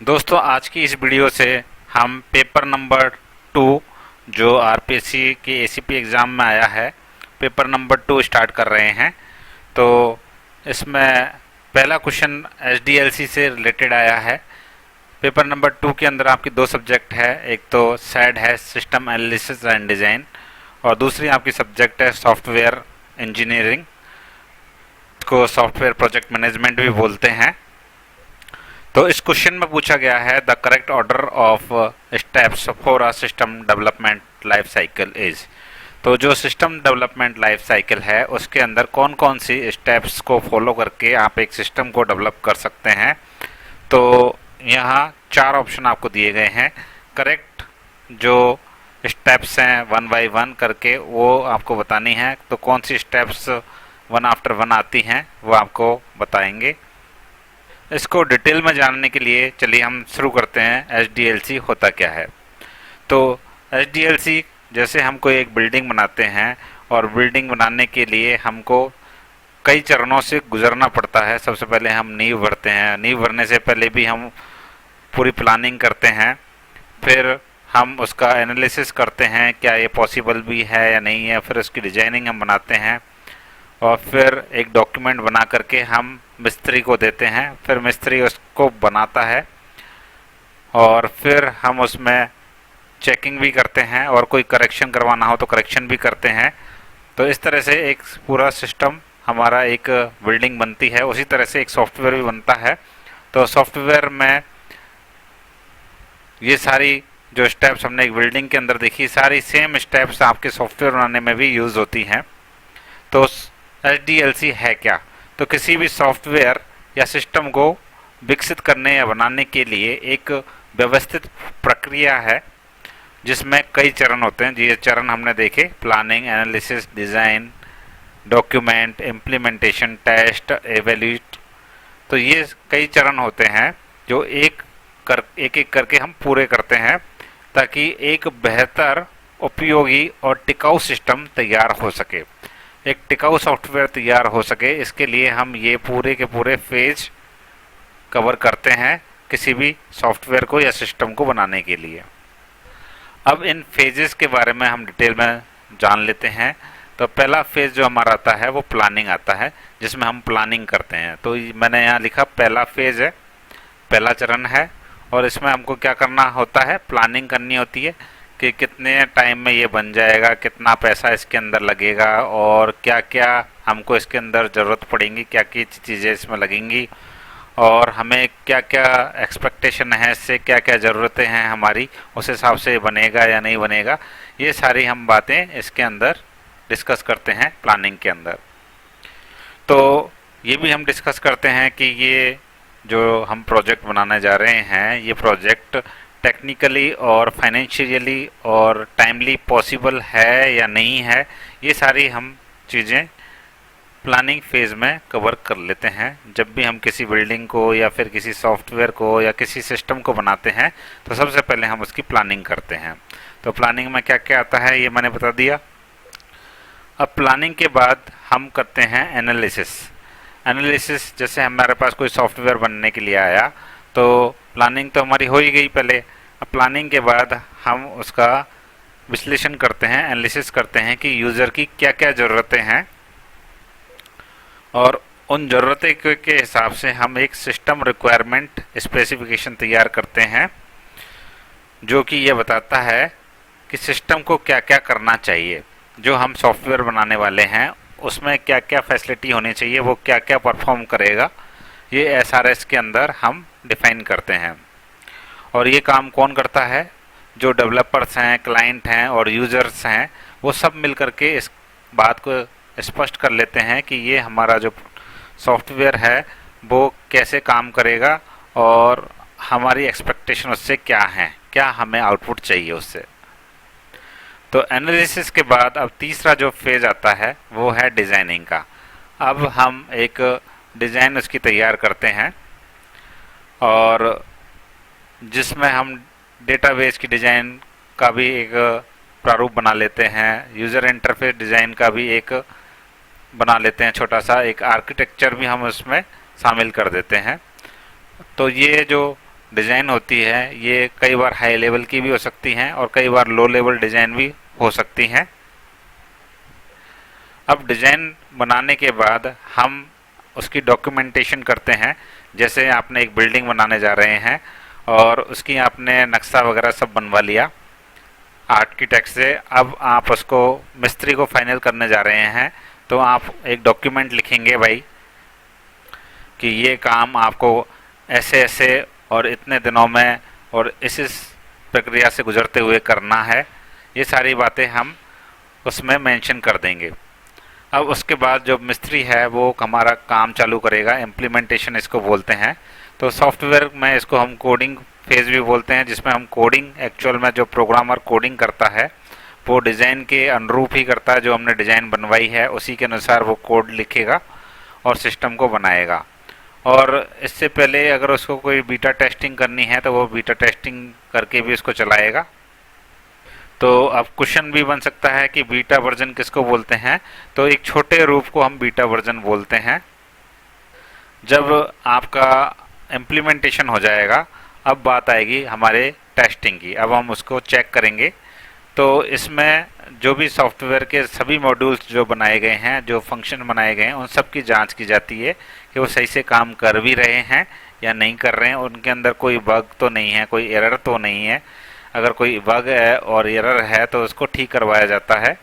दोस्तों आज की इस वीडियो से हम पेपर नंबर 2 जो आरपीएससी के एसीपी एग्ज़ाम में आया है, पेपर नंबर 2 स्टार्ट कर रहे हैं। तो इसमें पहला क्वेश्चन एसडीएलसी से रिलेटेड आया है। पेपर नंबर 2 के अंदर आपकी दो सब्जेक्ट है, एक तो सैड है सिस्टम एनालिसिस एंड डिज़ाइन और दूसरी आपकी सब्जेक्ट है सॉफ्टवेयर इंजीनियरिंग, को सॉफ्टवेयर प्रोजेक्ट मैनेजमेंट भी बोलते हैं। तो इस क्वेश्चन में पूछा गया है the correct order of steps for a system development life cycle is. तो जो सिस्टम डेवलपमेंट लाइफ साइकिल है उसके अंदर कौन कौन सी स्टेप्स को फॉलो करके आप एक सिस्टम को डेवलप कर सकते हैं। तो यहाँ 4 ऑप्शन आपको दिए गए हैं। करेक्ट जो स्टेप्स हैं 1 बाय 1 करके वो आपको बतानी है। तो कौन सी स्टेप्स 1 आफ्टर 1 आती हैं वो आपको बताएंगे। इसको डिटेल में जानने के लिए चलिए हम शुरू करते हैं एसडीएलसी होता क्या है। तो एसडीएलसी जैसे हम कोई एक बिल्डिंग बनाते हैं और बिल्डिंग बनाने के लिए हमको कई चरणों से गुजरना पड़ता है। सबसे पहले हम नींव भरते हैं, नींव भरने से पहले भी हम पूरी प्लानिंग करते हैं, फिर हम उसका एनालिसिस करते हैं क्या ये पॉसिबल भी है या नहीं है, फिर उसकी डिजाइनिंग हम बनाते हैं और फिर एक डॉक्यूमेंट बना करके हम मिस्त्री को देते हैं, फिर मिस्त्री उसको बनाता है और फिर हम उसमें चेकिंग भी करते हैं और कोई करेक्शन करवाना हो तो करेक्शन भी करते हैं। तो इस तरह से एक पूरा सिस्टम हमारा एक बिल्डिंग बनती है। उसी तरह से एक सॉफ्टवेयर भी बनता है। तो सॉफ्टवेयर में ये सारी जो स्टेप्स हमने एक बिल्डिंग के अंदर देखी, सारी सेम स्टेप्स आपके सॉफ्टवेयर बनाने में भी यूज़ होती हैं। तो एसडीएलसी है क्या? तो किसी भी सॉफ्टवेयर या सिस्टम को विकसित करने या बनाने के लिए एक व्यवस्थित प्रक्रिया है जिसमें कई चरण होते हैं। ये चरण हमने देखे, planning, analysis, design, document, implementation, test, evaluate. तो ये कई चरण होते हैं जो एक एक करके हम पूरे करते हैं ताकि एक बेहतर, उपयोगी और टिकाऊ सिस्टम तैयार हो सके, एक टिकाऊ सॉफ्टवेयर तैयार हो सके। इसके लिए हम ये पूरे के पूरे फेज कवर करते हैं किसी भी सॉफ्टवेयर को या सिस्टम को बनाने के लिए। अब इन फेजेस के बारे में हम डिटेल में जान लेते हैं। तो पहला फेज जो हमारा आता है वो प्लानिंग आता है, जिसमें हम प्लानिंग करते हैं। तो मैंने यहाँ लिखा पहला फेज है, पहला चरण है और इसमें हमको क्या करना होता है, प्लानिंग करनी होती है कि कितने टाइम में ये बन जाएगा, कितना पैसा इसके अंदर लगेगा और क्या क्या हमको इसके अंदर ज़रूरत पड़ेगी, क्या क्या चीज़ें इसमें लगेंगी और हमें क्या क्या एक्सपेक्टेशन है इससे, क्या क्या ज़रूरतें हैं हमारी, उस हिसाब से बनेगा या नहीं बनेगा। ये सारी हम बातें इसके अंदर डिस्कस करते हैं प्लानिंग के अंदर। तो ये भी हम डिस्कस करते हैं कि ये जो हम प्रोजेक्ट बनाने जा रहे हैं, ये प्रोजेक्ट टेक्निकली और फाइनेंशियली और टाइमली पॉसिबल है या नहीं है। ये सारी हम चीज़ें प्लानिंग फेज़ में कवर कर लेते हैं। जब भी हम किसी बिल्डिंग को या फिर किसी सॉफ्टवेयर को या किसी सिस्टम को बनाते हैं तो सबसे पहले हम उसकी प्लानिंग करते हैं। तो प्लानिंग में क्या क्या आता है ये मैंने बता दिया। अब प्लानिंग के बाद हम करते हैं एनालिसिस। एनालिसिस जैसे हमारे पास कोई सॉफ्टवेयर बनने के लिए आया तो प्लानिंग तो हमारी हो ही गई पहले। अब प्लानिंग के बाद हम उसका विश्लेषण करते हैं, एनालिसिस करते हैं कि यूज़र की क्या क्या ज़रूरतें हैं और उन ज़रूरतें के हिसाब से हम एक सिस्टम रिक्वायरमेंट स्पेसिफिकेशन तैयार करते हैं जो कि ये बताता है कि सिस्टम को क्या क्या करना चाहिए। जो हम सॉफ्टवेयर बनाने वाले हैं उसमें क्या क्या फैसिलिटी होनी चाहिए, वो क्या क्या परफॉर्म करेगा, ये एसआरएस के अंदर हम डिफाइन करते हैं। और ये काम कौन करता है, जो डेवलपर्स हैं, क्लाइंट हैं और यूज़र्स हैं, वो सब मिल करके इस बात को स्पष्ट कर लेते हैं कि ये हमारा जो सॉफ्टवेयर है वो कैसे काम करेगा और हमारी एक्सपेक्टेशन उससे क्या है, क्या हमें आउटपुट चाहिए उससे। तो एनालिसिस के बाद अब तीसरा जो फेज आता है वो है डिज़ाइनिंग का। अब हम एक डिज़ाइन उसकी तैयार करते हैं और जिसमें हम डेटाबेस की डिज़ाइन का भी एक प्रारूप बना लेते हैं, यूज़र इंटरफेस डिज़ाइन का भी एक बना लेते हैं, छोटा सा एक आर्किटेक्चर भी हम उसमें शामिल कर देते हैं। तो ये जो डिज़ाइन होती है ये कई बार हाई लेवल की भी हो सकती हैं और कई बार लो लेवल डिज़ाइन भी हो सकती हैं। अब डिज़ाइन बनाने के बाद हम उसकी डॉक्यूमेंटेशन करते हैं। जैसे आपने एक बिल्डिंग बनाने जा रहे हैं और उसकी आपने नक्शा वगैरह सब बनवा लिया आर्किटेक्ट से, अब आप उसको मिस्त्री को फाइनल करने जा रहे हैं, तो आप एक डॉक्यूमेंट लिखेंगे भाई कि ये काम आपको ऐसे ऐसे और इतने दिनों में और इस प्रक्रिया से गुजरते हुए करना है। ये सारी बातें हम उसमें मेंशन कर देंगे। अब उसके बाद जो मिस्त्री है वो हमारा काम चालू करेगा, इम्प्लीमेंटेशन इसको बोलते हैं। तो सॉफ्टवेयर में इसको हम कोडिंग फेज भी बोलते हैं, जिसमें हम कोडिंग एक्चुअल में जो प्रोग्रामर कोडिंग करता है वो डिज़ाइन के अनुरूप ही करता है। जो हमने डिज़ाइन बनवाई है उसी के अनुसार वो कोड लिखेगा और सिस्टम को बनाएगा। और इससे पहले अगर उसको कोई बीटा टेस्टिंग करनी है तो वो बीटा टेस्टिंग करके भी उसको चलाएगा। तो अब क्वेश्चन भी बन सकता है कि बीटा वर्जन किसको बोलते हैं, तो एक छोटे रूप को हम बीटा वर्जन बोलते हैं। जब आपका इम्प्लीमेंटेशन हो जाएगा अब बात आएगी हमारे टेस्टिंग की। अब हम उसको चेक करेंगे। तो इसमें जो भी सॉफ्टवेयर के सभी मॉड्यूल्स जो बनाए गए हैं, जो फंक्शन बनाए गए हैं, उन सब की जांच की जाती है कि वो सही से काम कर भी रहे हैं या नहीं कर रहे हैं, उनके अंदर कोई बग तो नहीं है, कोई एरर तो नहीं है। अगर कोई बग है और एरर है तो उसको ठीक करवाया जाता है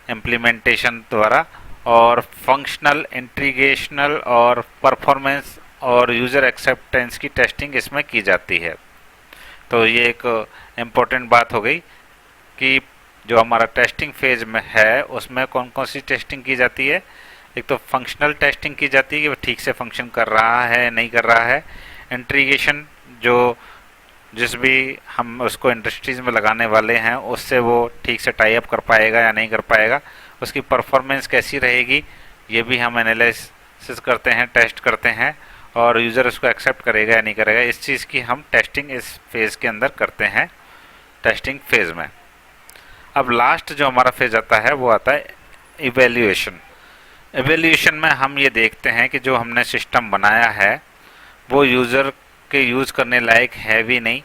इम्प्लीमेंटेशन द्वारा। और फंक्शनल, इंटीग्रेशनल और परफॉर्मेंस और यूज़र एक्सेप्टेंस की टेस्टिंग इसमें की जाती है। तो ये एक इम्पोर्टेंट बात हो गई कि जो हमारा टेस्टिंग फेज में है उसमें कौन कौन सी टेस्टिंग की जाती है। एक तो फंक्शनल टेस्टिंग की जाती है कि वो ठीक से फंक्शन कर रहा है नहीं कर रहा है। इंटीग्रेशन, जो जिस भी हम उसको इंडस्ट्रीज में लगाने वाले हैं उससे वो ठीक से टाई अप कर पाएगा या नहीं कर पाएगा। उसकी परफॉर्मेंस कैसी रहेगी ये भी हम एनालिसिस करते हैं, टेस्ट करते हैं। और यूज़र उसको एक्सेप्ट करेगा या नहीं करेगा, इस चीज़ की हम टेस्टिंग इस फेज़ के अंदर करते हैं, टेस्टिंग फेज़ में। अब लास्ट जो हमारा फेज आता है वो आता है इवेल्यूएशन। इवेल्यूएशन में हम ये देखते हैं कि जो हमने सिस्टम बनाया है वो यूज़र के यूज़ करने लायक है भी नहीं,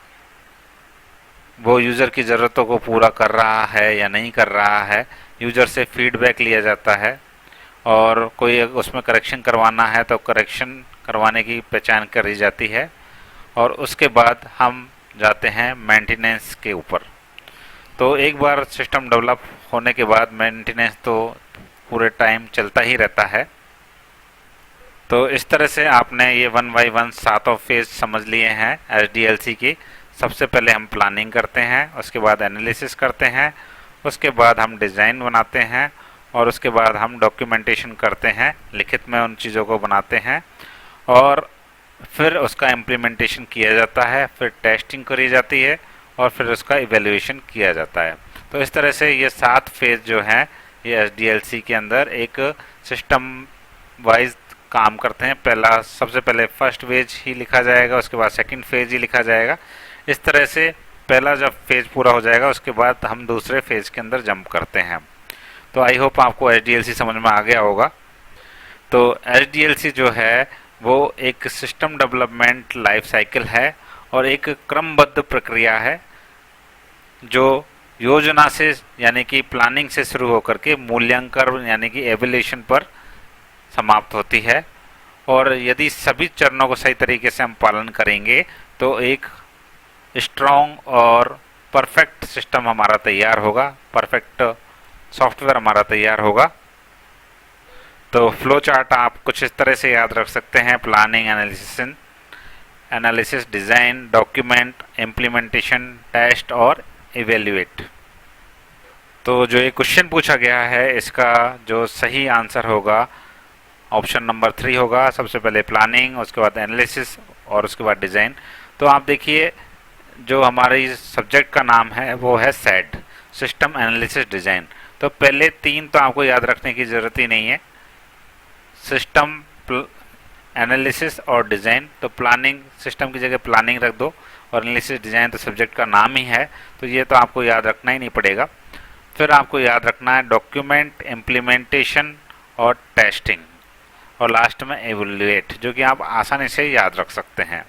वो यूज़र की ज़रूरतों को पूरा कर रहा है या नहीं कर रहा है। यूज़र से फीडबैक लिया जाता है और कोई उसमें करेक्शन करवाना है तो करेक्शन करवाने की पहचान करी जाती है। और उसके बाद हम जाते हैं मेंटेनेंस के ऊपर। तो एक बार सिस्टम डेवलप होने के बाद मेंटेनेंस तो पूरे टाइम चलता ही रहता है। तो इस तरह से आपने ये 1 बाय 1 सातों फेज समझ लिए हैं एसडीएलसी की। सबसे पहले हम प्लानिंग करते हैं, उसके बाद एनालिसिस करते हैं, उसके बाद हम डिज़ाइन बनाते हैं और उसके बाद हम डॉक्यूमेंटेशन करते हैं, लिखित में उन चीज़ों को बनाते हैं और फिर उसका इम्प्लीमेंटेशन किया जाता है, फिर टेस्टिंग करी जाती है और फिर उसका इवेल्युएशन किया जाता है। तो इस तरह से ये 7 फेज जो हैं ये एसडीएलसी के अंदर एक सिस्टम वाइज काम करते हैं। पहला, सबसे पहले फर्स्ट फेज ही लिखा जाएगा, उसके बाद सेकंड फेज ही लिखा जाएगा। इस तरह से पहला जब फेज पूरा हो जाएगा उसके बाद हम दूसरे फेज के अंदर जंप करते हैं। तो आई होप आपको एसडीएलसी समझ में आ गया होगा। तो एसडीएलसी जो है वो एक सिस्टम डेवलपमेंट लाइफ साइकिल है और एक क्रमबद्ध प्रक्रिया है जो योजना से यानी कि प्लानिंग से शुरू होकर के मूल्यांकन यानी कि एवल्यूएशन पर समाप्त होती है। और यदि सभी चरणों को सही तरीके से हम पालन करेंगे तो एक स्ट्रॉन्ग और परफेक्ट सिस्टम हमारा तैयार होगा, परफेक्ट सॉफ्टवेयर हमारा तैयार होगा। तो फ्लो चार्ट आप कुछ इस तरह से याद रख सकते हैं: planning, analysis, design, document, implementation, test और इवेल्युएट। तो जो ये क्वेश्चन पूछा गया है इसका जो सही आंसर होगा ऑप्शन नंबर 3 होगा। सबसे पहले प्लानिंग, उसके बाद एनालिसिस और उसके बाद डिज़ाइन। तो आप देखिए जो हमारी सब्जेक्ट का नाम है वो है सेड, सिस्टम एनालिसिस डिज़ाइन। तो पहले 3 तो आपको याद रखने की ज़रूरत ही नहीं है, सिस्टम, एनालिसिस और डिज़ाइन। तो प्लानिंग, सिस्टम की जगह प्लानिंग रख दो और एनालिसिस डिज़ाइन तो सब्जेक्ट का नाम ही है, तो ये तो आपको याद रखना ही नहीं पड़ेगा। फिर आपको याद रखना है डॉक्यूमेंट, इम्प्लीमेंटेशन और टेस्टिंग और लास्ट में एवल्युएट, जो कि आप आसानी से याद रख सकते हैं।